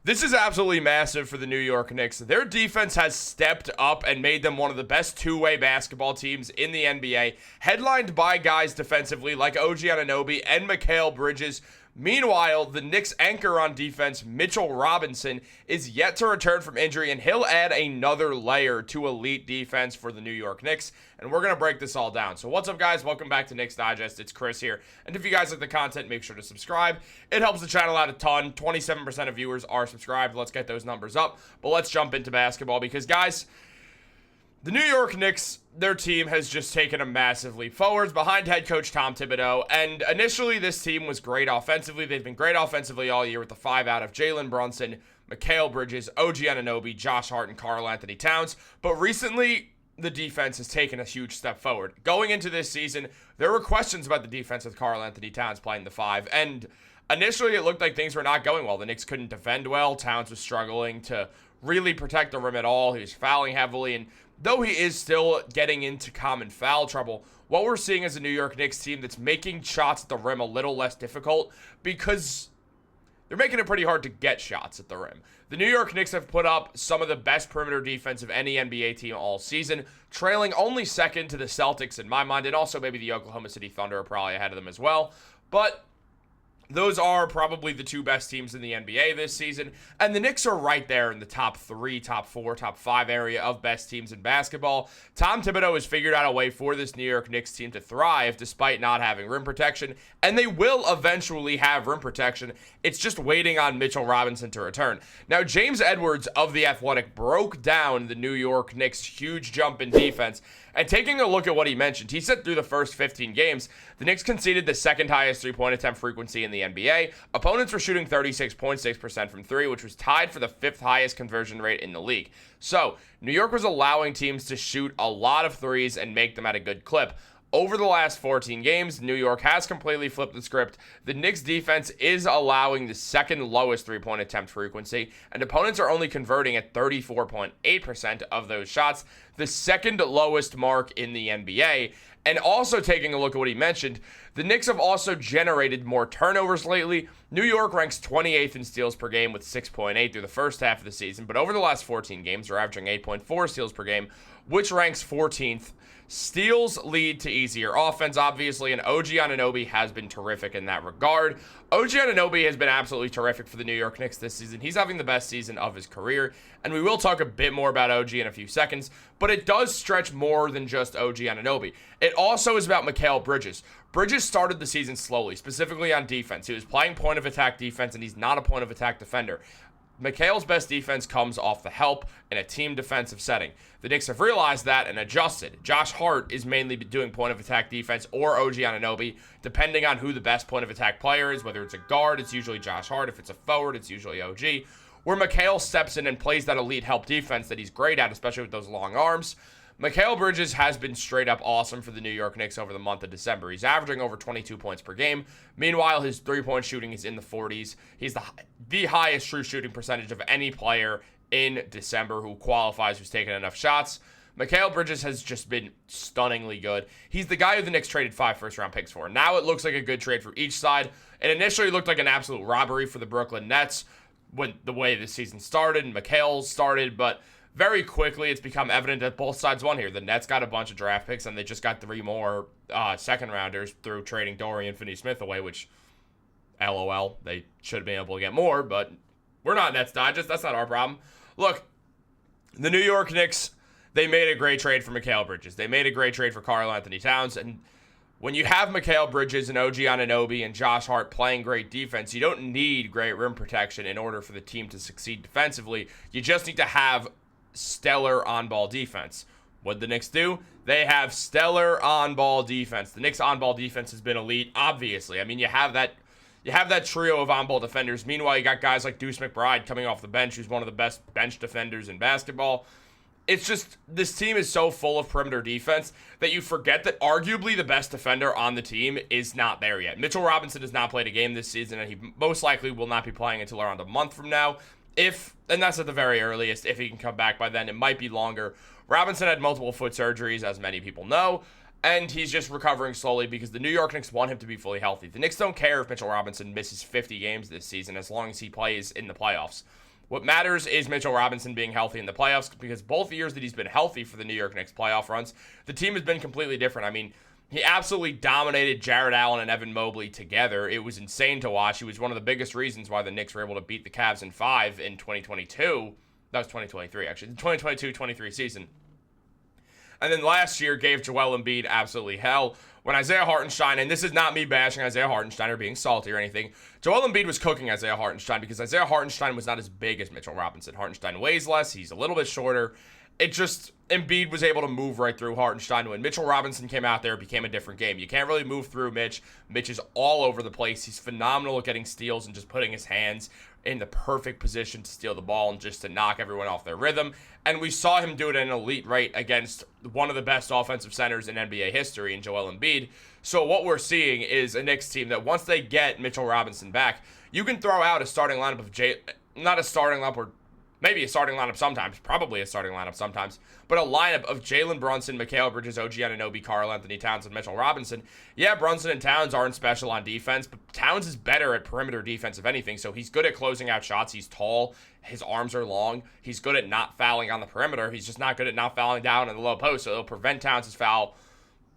This is absolutely massive for the New York Knicks. Their defense has stepped up and made them one of the best two-way basketball teams in the NBA, headlined by guys defensively like OG Anunoby and Mikal Bridges. Meanwhile, the Knicks' anchor on defense, Mitchell Robinson, is yet to return from injury, and he'll add another layer to elite defense for the New York Knicks, and we're going to break this all down. So what's up, guys? Welcome back to Knicks Digest. It's Chris here, and if you guys like the content, make sure to subscribe. It helps the channel out a ton. 27% of viewers are subscribed. Let's get those numbers up, but let's jump into basketball because, guys, the New York Knicks, their team has just taken a massive leap forwards behind head coach Tom Thibodeau, and initially this team was great offensively. They've been great offensively all year with the 5 out of Jalen Brunson, Mikal Bridges, OG Anunoby, Josh Hart, and Karl-Anthony Towns, but recently the defense has taken a huge step forward. Going into this season, there were questions about the defense with Karl-Anthony Towns playing the 5, and initially it looked like things were not going well. The Knicks couldn't defend well. Towns was struggling to really protect the rim at all. He was fouling heavily, and though he is still getting into common foul trouble, what we're seeing is a New York Knicks team that's making shots at the rim a little less difficult because they're making it pretty hard to get shots at the rim. The New York Knicks have put up some of the best perimeter defense of any NBA team all season, trailing only second to the Celtics in my mind, and also maybe the Oklahoma City Thunder are probably ahead of them as well. But those are probably the two best teams in the NBA this season, and the Knicks are right there in the top 3, top 4, top 5 area of best teams in basketball. Tom Thibodeau has figured out a way for this New York Knicks team to thrive despite not having rim protection, and they will eventually have rim protection. It's just waiting on Mitchell Robinson to return. Now, James Edwards of The Athletic broke down the New York Knicks' huge jump in defense, and taking a look at what he mentioned, he said through the first 15 games, the Knicks conceded the second highest three-point attempt frequency in the NBA. Opponents were shooting 36.6% from 3, which was tied for the 5th highest conversion rate in the league. So, New York was allowing teams to shoot a lot of threes and make them at a good clip. Over the last 14 games, New York has completely flipped the script. The Knicks defense is allowing the second lowest three-point attempt frequency, and opponents are only converting at 34.8% of those shots, the second lowest mark in the NBA. And also taking a look at what he mentioned, the Knicks have also generated more turnovers lately. New York ranks 28th in steals per game with 6.8 through the first half of the season, but over the last 14 games, they're averaging 8.4 steals per game, which ranks 14th. Steals lead to easier offense, obviously, and OG Anunoby has been terrific in that regard. OG Anunoby has been absolutely terrific for the New York Knicks this season. He's having the best season of his career, and we will talk a bit more about OG in a few seconds, but it does stretch more than just OG Anunoby. It also is about Mikal Bridges. Bridges started the season slowly, specifically on defense. He was playing point-of-attack defense, and he's not a point-of-attack defender. Mikal's best defense comes off the help in a team defensive setting. The Knicks have realized that and adjusted. Josh Hart is mainly doing point-of-attack defense or OG Anunoby, depending on who the best point-of-attack player is. Whether it's a guard, it's usually Josh Hart. If it's a forward, it's usually OG. Where Mikal steps in and plays that elite help defense that he's great at, especially with those long arms. Mikal Bridges has been straight up awesome for the New York Knicks over the month of December. He's averaging over 22 points per game. Meanwhile, his three-point shooting is in the 40s. He's the highest true shooting percentage of any player in December who qualifies, who's taken enough shots. Mikal Bridges has just been stunningly good. He's the guy who the Knicks traded 5 first-round picks for. Now it looks like a good trade for each side. It initially looked like an absolute robbery for the Brooklyn Nets when the way the season started and Mikal started, but very quickly, it's become evident that both sides won here. The Nets got a bunch of draft picks, and they just got 3 more second-rounders through trading Dorian Finney-Smith away, which, LOL, they should have been able to get more, but we're not Nets Digest. That's not our problem. Look, the New York Knicks, they made a great trade for Mikal Bridges. They made a great trade for Karl-Anthony Towns, and when you have Mikal Bridges and OG Anunoby and Josh Hart playing great defense, you don't need great rim protection in order for the team to succeed defensively. You just need to have stellar on-ball defense. What the Knicks do? They have stellar on-ball defense. The Knicks on-ball defense has been elite, obviously. I mean, you have that trio of on-ball defenders. Meanwhile, you got guys like Deuce McBride coming off the bench, who's one of the best bench defenders in basketball. It's just, this team is so full of perimeter defense that you forget that arguably the best defender on the team is not there yet. Mitchell Robinson has not played a game this season, and he most likely will not be playing until around a month from now. And that's at the very earliest, if he can come back by then. It might be longer. Robinson had multiple foot surgeries, as many people know, and he's just recovering slowly because the New York Knicks want him to be fully healthy. The Knicks don't care if Mitchell Robinson misses 50 games this season as long as he plays in the playoffs. What matters is Mitchell Robinson being healthy in the playoffs, because both years that he's been healthy for the New York Knicks playoff runs, the team has been completely different. I mean, he absolutely dominated Jarrett Allen and Evan Mobley together. It was insane to watch. He was one of the biggest reasons why the Knicks were able to beat the Cavs in 5 in 2022. That was 2023, actually. The 2022-23 season. And then last year gave Joel Embiid absolutely hell. When Isaiah Hartenstein, and this is not me bashing Isaiah Hartenstein or being salty or anything, Joel Embiid was cooking Isaiah Hartenstein because Isaiah Hartenstein was not as big as Mitchell Robinson. Hartenstein weighs less. He's a little bit shorter. It just, Embiid was able to move right through Hartenstein. When Mitchell Robinson came out there, it became a different game. You can't really move through Mitch. Mitch is all over the place. He's phenomenal at getting steals and just putting his hands in the perfect position to steal the ball and just to knock everyone off their rhythm. And we saw him do it at an elite rate against one of the best offensive centers in NBA history in Joel Embiid. So what we're seeing is a Knicks team that once they get Mitchell Robinson back, you can throw out a starting lineup of not a starting lineup, or maybe a starting lineup sometimes, probably a starting lineup sometimes, but a lineup of Jalen Brunson, Mikal Bridges, OG Anunoby, Karl-Anthony Towns, and Mitchell Robinson. Yeah, Brunson and Towns aren't special on defense, but Towns is better at perimeter defense, if anything, so he's good at closing out shots. He's tall. His arms are long. He's good at not fouling on the perimeter. He's just not good at not fouling down in the low post, so it'll prevent Towns' foul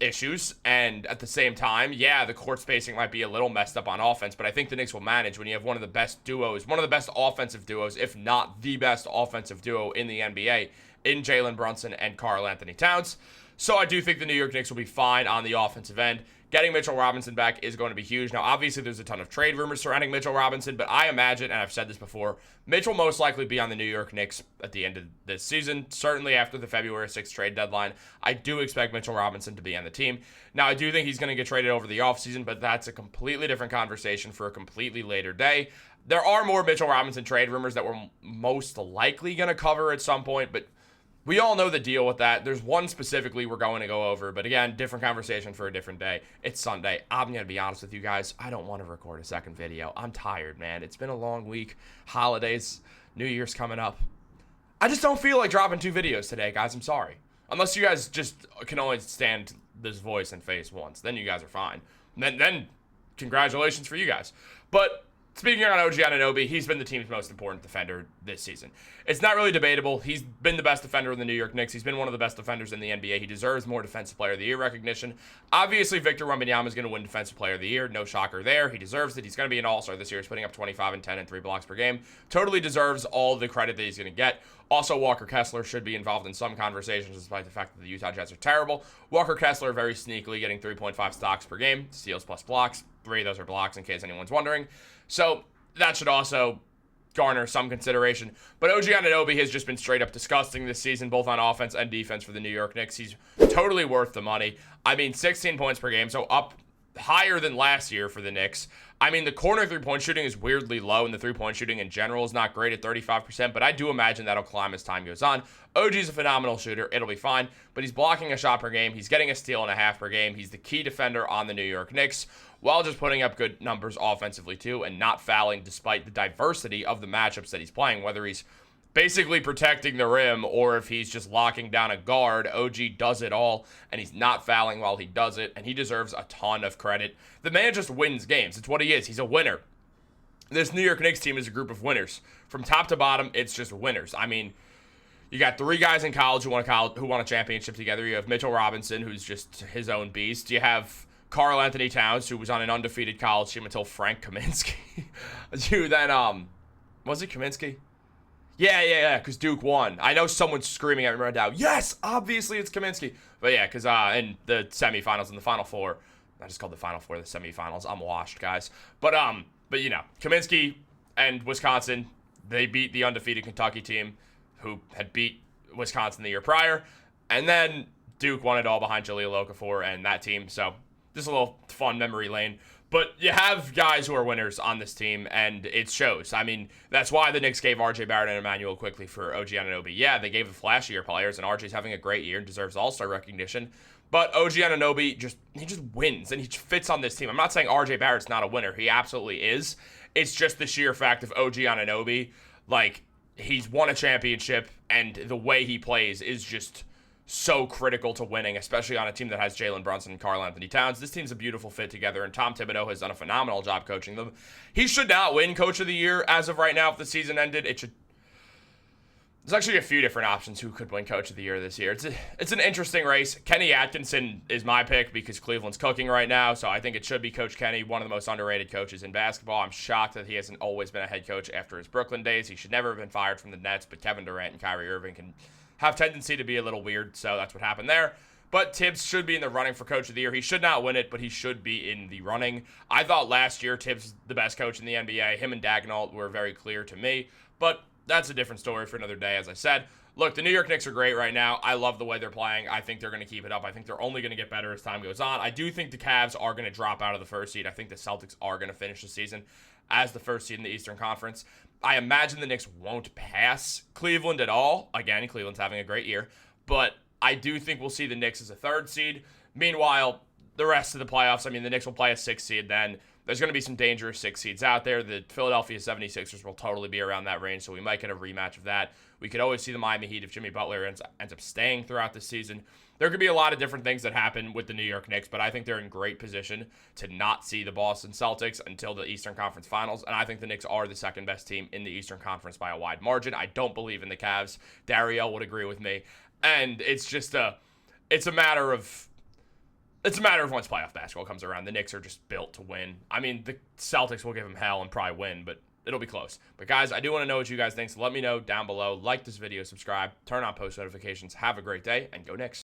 issues. And at the same time, yeah, the court spacing might be a little messed up on offense, but I think the Knicks will manage when you have one of the best duos, one of the best offensive duos, if not the best offensive duo in the NBA, in Jalen Brunson and Karl-Anthony Towns. So I do think the New York Knicks will be fine on the offensive end. Getting Mitchell Robinson back is going to be huge. Now, obviously, there's a ton of trade rumors surrounding Mitchell Robinson, but I imagine, and I've said this before, Mitch will most likely be on the New York Knicks at the end of this season, certainly after the February 6th trade deadline. I do expect Mitchell Robinson to be on the team. Now, I do think he's going to get traded over the offseason, but that's a completely different conversation for a completely later day. There are more Mitchell Robinson trade rumors that we're most likely going to cover at some point, but we all know the deal with that. There's one specifically we're going to go over, but again, different conversation for a different day. It's Sunday. I'm going to be honest with you guys. I don't want to record a second video. I'm tired, man. It's been a long week. Holidays, New Year's coming up. I just don't feel like dropping 2 videos today, guys. I'm sorry. Unless you guys just can only stand this voice and face once. Then you guys are fine. Then congratulations for you guys. But speaking on OG Anunoby, he's been the team's most important defender this season. It's not really debatable. He's been the best defender in the New York Knicks. He's been one of the best defenders in the NBA. He deserves more Defensive Player of the Year recognition. Obviously, Victor Wembanyama is going to win Defensive Player of the Year. No shocker there. He deserves it. He's going to be an all-star this year. He's putting up 25 and 10 and 3 blocks per game. Totally deserves all the credit that he's going to get. Also, Walker Kessler should be involved in some conversations, despite the fact that the Utah Jazz are terrible. Walker Kessler very sneakily getting 3.5 stocks per game, steals plus blocks. 3 of those are blocks, in case anyone's wondering. So that should also garner some consideration. But OG Anunoby has just been straight up disgusting this season, both on offense and defense for the New York Knicks. He's totally worth the money. I mean, 16 points per game, so up higher than last year for the Knicks. I mean, the corner three-point shooting is weirdly low, and the three-point shooting in general is not great at 35%, but I do imagine that'll climb as time goes on. OG's a phenomenal shooter. It'll be fine, but he's blocking a shot per game. He's getting a steal and a half per game. He's the key defender on the New York Knicks, while just putting up good numbers offensively, too, and not fouling despite the diversity of the matchups that he's playing, whether he's basically protecting the rim or if he's just locking down a guard. OG does it all, and he's not fouling while he does it, and he deserves a ton of credit. The man just wins games. It's what he is. He's a winner. This New York Knicks team is a group of winners. From top to bottom, it's just winners. I mean, you got 3 guys in college who won a championship together. You have Mitchell Robinson, who's just his own beast. You have Karl-Anthony Towns, who was on an undefeated college team until Frank Kaminsky. Was it Kaminsky? Yeah, because Duke won. I know someone's screaming at me right now, yes, obviously it's Kaminsky. But yeah, because in the semifinals and the Final Four, I just called the Final Four the semifinals. I'm washed, guys. But you know, Kaminsky and Wisconsin, they beat the undefeated Kentucky team, who had beat Wisconsin the year prior. And then Duke won it all behind Jahlil Okafor and that team. So just a little fun memory lane. But you have guys who are winners on this team, and it shows. I mean, that's why the Knicks gave R.J. Barrett and Emmanuel Quickly for OG Anunoby. Yeah, they gave the flashier players, and R.J.'s having a great year and deserves all-star recognition. But OG Anunoby, he just wins, and he fits on this team. I'm not saying R.J. Barrett's not a winner. He absolutely is. It's just the sheer fact of OG Anunoby. Like, he's won a championship, and the way he plays is just so critical to winning, especially on a team that has Jalen Brunson and Karl-Anthony Towns. This team's a beautiful fit together, and Tom Thibodeau has done a phenomenal job coaching them. He should not win Coach of the Year as of right now if the season ended. There's actually a few different options who could win Coach of the Year this year. It's an interesting race. Kenny Atkinson is my pick because Cleveland's cooking right now, so I think it should be Coach Kenny, one of the most underrated coaches in basketball. I'm shocked that he hasn't always been a head coach after his Brooklyn days. He should never have been fired from the Nets, but Kevin Durant and Kyrie Irving can have tendency to be a little weird, so that's what happened there. But Tibbs should be in the running for Coach of the Year. He should not win it, but he should be in the running. I thought last year Tibbs the best coach in the NBA. Him and Dagnall were very clear to me, but that's a different story for another day, as I said. Look, the New York Knicks are great right now. I love the way they're playing. I think they're going to keep it up. I think they're only going to get better as time goes on. I do think the Cavs are going to drop out of the first seed. I think the Celtics are going to finish the season as the first seed in the Eastern Conference. I imagine the Knicks won't pass Cleveland at all. Again, Cleveland's having a great year. But I do think we'll see the Knicks as a third seed. Meanwhile, the rest of the playoffs, I mean, the Knicks will play a sixth seed then. There's going to be some dangerous six seeds out there. The Philadelphia 76ers will totally be around that range, so we might get a rematch of that. We could always see the Miami Heat if Jimmy Butler ends up staying throughout the season. There could be a lot of different things that happen with the New York Knicks, but I think they're in great position to not see the Boston Celtics until the Eastern Conference Finals, and I think the Knicks are the second best team in the Eastern Conference by a wide margin. I don't believe in the Cavs. Dario would agree with me, and it's a matter of once playoff basketball comes around. The Knicks are just built to win. I mean, the Celtics will give them hell and probably win, but it'll be close. But guys, I do want to know what you guys think, so let me know down below. Like this video, subscribe, turn on post notifications. Have a great day, and go Knicks.